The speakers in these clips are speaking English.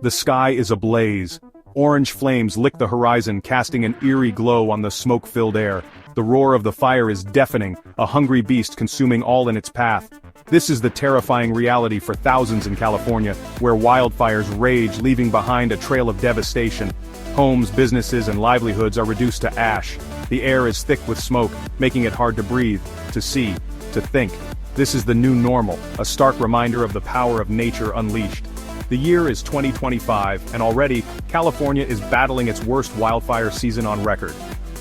The sky is ablaze. Orange flames lick the horizon, casting an eerie glow on the smoke-filled air. The roar of the fire is deafening, a hungry beast consuming all in its path. This is the terrifying reality for thousands in California, where wildfires rage, leaving behind a trail of devastation. Homes, businesses, and livelihoods are reduced to ash. The air is thick with smoke, making it hard to breathe, to see, to think. This is the new normal, a stark reminder of the power of nature unleashed. The year is 2025, and already, California is battling its worst wildfire season on record.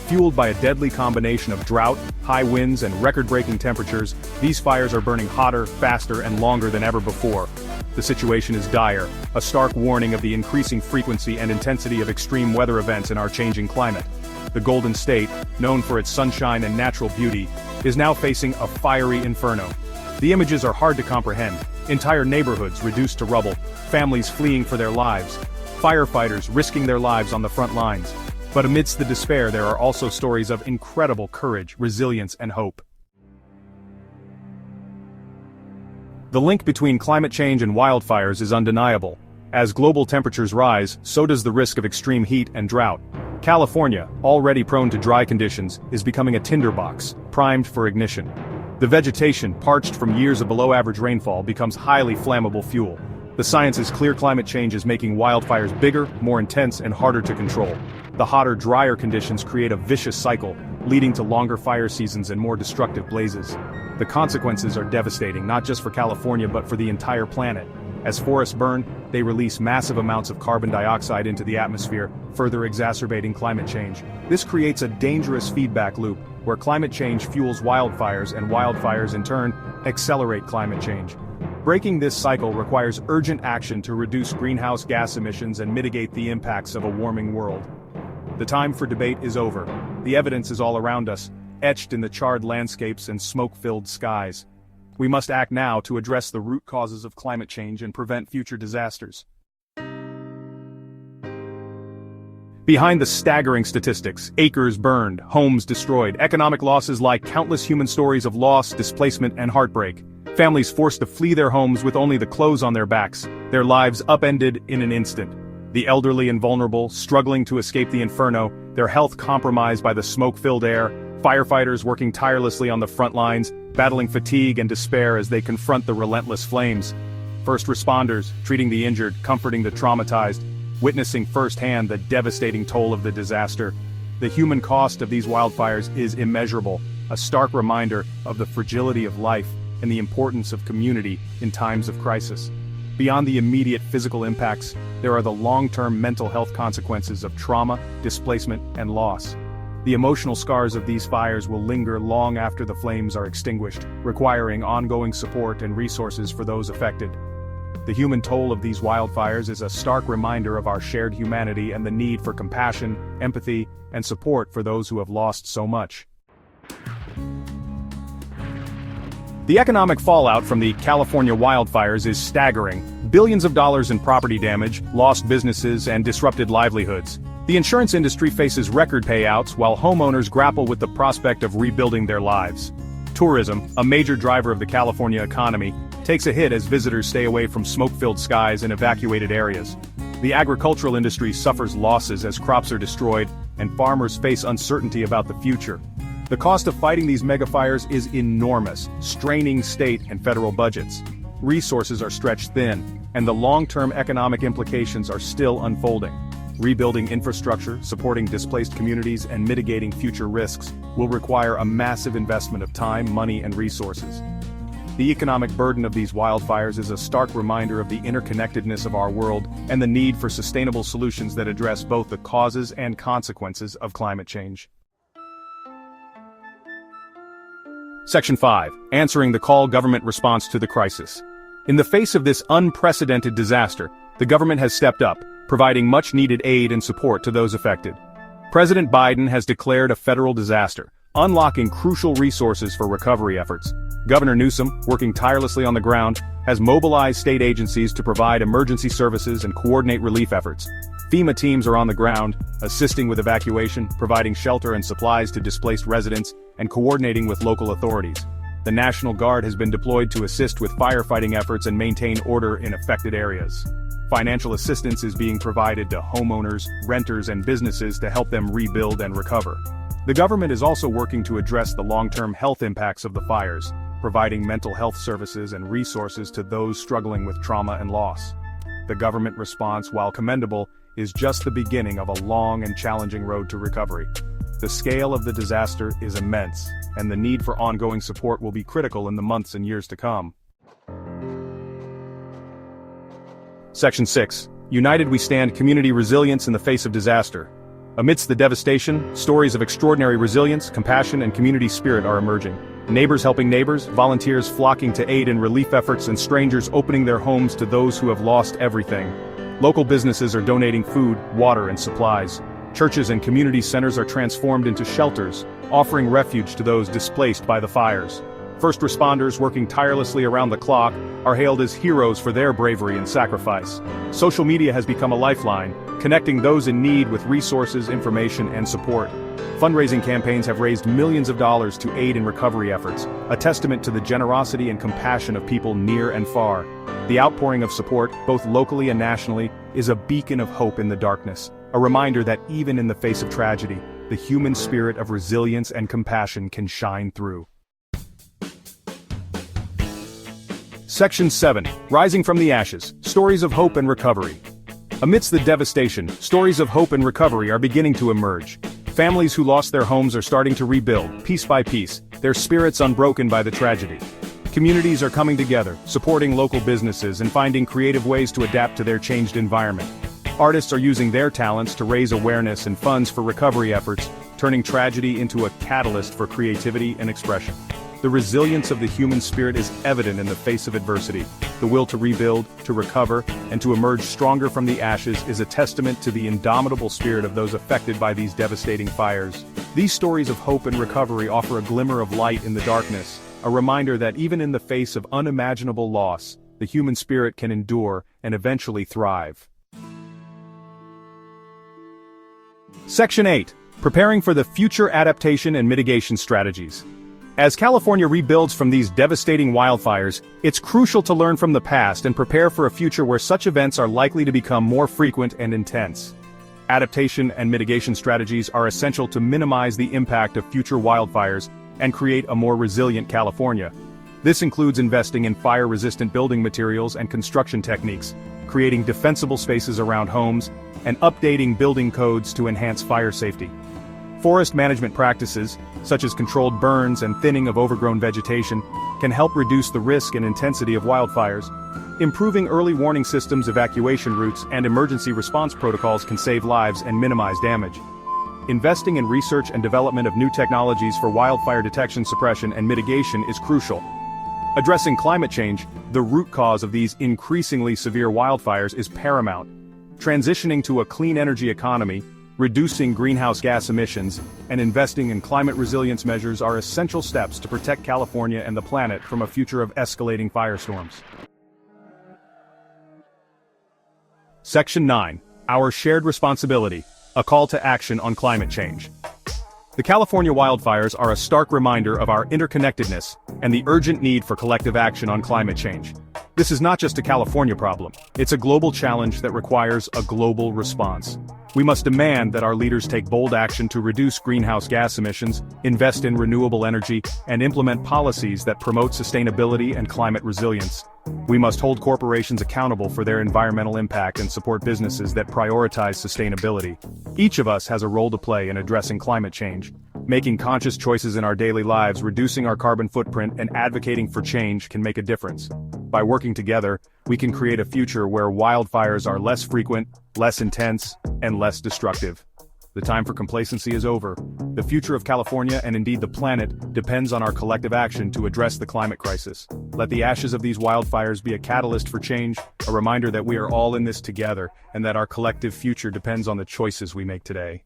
Fueled by a deadly combination of drought, high winds, and record-breaking temperatures, these fires are burning hotter, faster, and longer than ever before. The situation is dire, a stark warning of the increasing frequency and intensity of extreme weather events in our changing climate. The Golden State, known for its sunshine and natural beauty, is now facing a fiery inferno. The images are hard to comprehend. Entire neighborhoods reduced to rubble, families fleeing for their lives, firefighters risking their lives on the front lines. But amidst the despair, there are also stories of incredible courage, resilience, and hope. The link between climate change and wildfires is undeniable. As global temperatures rise, so does the risk of extreme heat and drought. California, already prone to dry conditions, is becoming a tinderbox, primed for ignition. The vegetation, parched from years of below-average rainfall, becomes highly flammable fuel. The science is clear: climate change is making wildfires bigger, more intense, and harder to control. The hotter, drier conditions create a vicious cycle, leading to longer fire seasons and more destructive blazes. The consequences are devastating, not just for California but for the entire planet. As forests burn, they release massive amounts of carbon dioxide into the atmosphere, further exacerbating climate change. This creates a dangerous feedback loop, where climate change fuels wildfires and wildfires in turn accelerate climate change. Breaking this cycle requires urgent action to reduce greenhouse gas emissions and mitigate the impacts of a warming world. The time for debate is over. The evidence is all around us, etched in the charred landscapes and smoke-filled skies. We must act now to address the root causes of climate change and prevent future disasters. Behind the staggering statistics, acres burned, homes destroyed, economic losses, lie countless human stories of loss, displacement, and heartbreak. Families forced to flee their homes with only the clothes on their backs, their lives upended in an instant. The elderly and vulnerable, struggling to escape the inferno, their health compromised by the smoke-filled air, firefighters working tirelessly on the front lines, battling fatigue and despair as they confront the relentless flames. First responders, treating the injured, comforting the traumatized, witnessing firsthand the devastating toll of the disaster. The human cost of these wildfires is immeasurable, a stark reminder of the fragility of life and the importance of community in times of crisis. Beyond the immediate physical impacts, there are the long-term mental health consequences of trauma, displacement, and loss. The emotional scars of these fires will linger long after the flames are extinguished, requiring ongoing support and resources for those affected. The human toll of these wildfires is a stark reminder of our shared humanity and the need for compassion, empathy, and support for those who have lost so much. The economic fallout from the California wildfires is staggering. Billions of dollars in property damage, lost businesses, and disrupted livelihoods. The insurance industry faces record payouts while homeowners grapple with the prospect of rebuilding their lives. Tourism, a major driver of the California economy, takes a hit as visitors stay away from smoke-filled skies and evacuated areas. The agricultural industry suffers losses as crops are destroyed, and farmers face uncertainty about the future. The cost of fighting these megafires is enormous, straining state and federal budgets. Resources are stretched thin, and the long-term economic implications are still unfolding. Rebuilding infrastructure, supporting displaced communities, and mitigating future risks will require a massive investment of time, money, and resources. The economic burden of these wildfires is a stark reminder of the interconnectedness of our world and the need for sustainable solutions that address both the causes and consequences of climate change. Section 5. Answering the call: government response to the crisis. In the face of this unprecedented disaster, the government has stepped up, providing much-needed aid and support to those affected. President Biden has declared a federal disaster, unlocking crucial resources for recovery efforts. Governor Newsom, working tirelessly on the ground, has mobilized state agencies to provide emergency services and coordinate relief efforts. FEMA teams are on the ground, assisting with evacuation, providing shelter and supplies to displaced residents, and coordinating with local authorities. The National Guard has been deployed to assist with firefighting efforts and maintain order in affected areas. Financial assistance is being provided to homeowners, renters, and businesses to help them rebuild and recover. The government is also working to address the long-term health impacts of the fires, providing mental health services and resources to those struggling with trauma and loss. The government response, while commendable, is just the beginning of a long and challenging road to recovery. The scale of the disaster is immense, and the need for ongoing support will be critical in the months and years to come. Section 6. United we stand: community resilience in the face of disaster. Amidst the devastation, stories of extraordinary resilience, compassion, and community spirit are emerging. Neighbors helping neighbors, volunteers flocking to aid in relief efforts, and strangers opening their homes to those who have lost everything. Local businesses are donating food, water, and supplies. Churches and community centers are transformed into shelters, offering refuge to those displaced by the fires. First responders working tirelessly around the clock are hailed as heroes for their bravery and sacrifice. Social media has become a lifeline, connecting those in need with resources, information, and support. Fundraising campaigns have raised millions of dollars to aid in recovery efforts, a testament to the generosity and compassion of people near and far. The outpouring of support, both locally and nationally, is a beacon of hope in the darkness, a reminder that even in the face of tragedy, the human spirit of resilience and compassion can shine through. Section 7. Rising from the Ashes: Stories of Hope and Recovery. Amidst the devastation, stories of hope and recovery are beginning to emerge. Families who lost their homes are starting to rebuild, piece by piece, their spirits unbroken by the tragedy. Communities are coming together, supporting local businesses and finding creative ways to adapt to their changed environment. Artists are using their talents to raise awareness and funds for recovery efforts, turning tragedy into a catalyst for creativity and expression. The resilience of the human spirit is evident in the face of adversity. The will to rebuild, to recover, and to emerge stronger from the ashes is a testament to the indomitable spirit of those affected by these devastating fires. These stories of hope and recovery offer a glimmer of light in the darkness, a reminder that even in the face of unimaginable loss, the human spirit can endure and eventually thrive. Section 8. Preparing for the future: adaptation and mitigation strategies. As California rebuilds from these devastating wildfires, it's crucial to learn from the past and prepare for a future where such events are likely to become more frequent and intense. Adaptation and mitigation strategies are essential to minimize the impact of future wildfires and create a more resilient California. This includes investing in fire-resistant building materials and construction techniques, creating defensible spaces around homes, and updating building codes to enhance fire safety. Forest management practices, such as controlled burns and thinning of overgrown vegetation, can help reduce the risk and intensity of wildfires. Improving early warning systems, evacuation routes, and emergency response protocols can save lives and minimize damage. Investing in research and development of new technologies for wildfire detection, suppression, and mitigation is crucial. Addressing climate change, the root cause of these increasingly severe wildfires, is paramount. Transitioning to a clean energy economy, reducing greenhouse gas emissions, and investing in climate resilience measures are essential steps to protect California and the planet from a future of escalating firestorms. Section 9. Our Shared Responsibility: A Call to Action on Climate Change. The California wildfires are a stark reminder of our interconnectedness and the urgent need for collective action on climate change. This is not just a California problem, it's a global challenge that requires a global response. We must demand that our leaders take bold action to reduce greenhouse gas emissions, invest in renewable energy, and implement policies that promote sustainability and climate resilience. We must hold corporations accountable for their environmental impact and support businesses that prioritize sustainability. Each of us has a role to play in addressing climate change. Making conscious choices in our daily lives, reducing our carbon footprint, and advocating for change can make a difference. By working together, we can create a future where wildfires are less frequent, less intense, and less destructive. The time for complacency is over. The future of California, and indeed the planet, depends on our collective action to address the climate crisis. Let the ashes of these wildfires be a catalyst for change, a reminder that we are all in this together, and that our collective future depends on the choices we make today.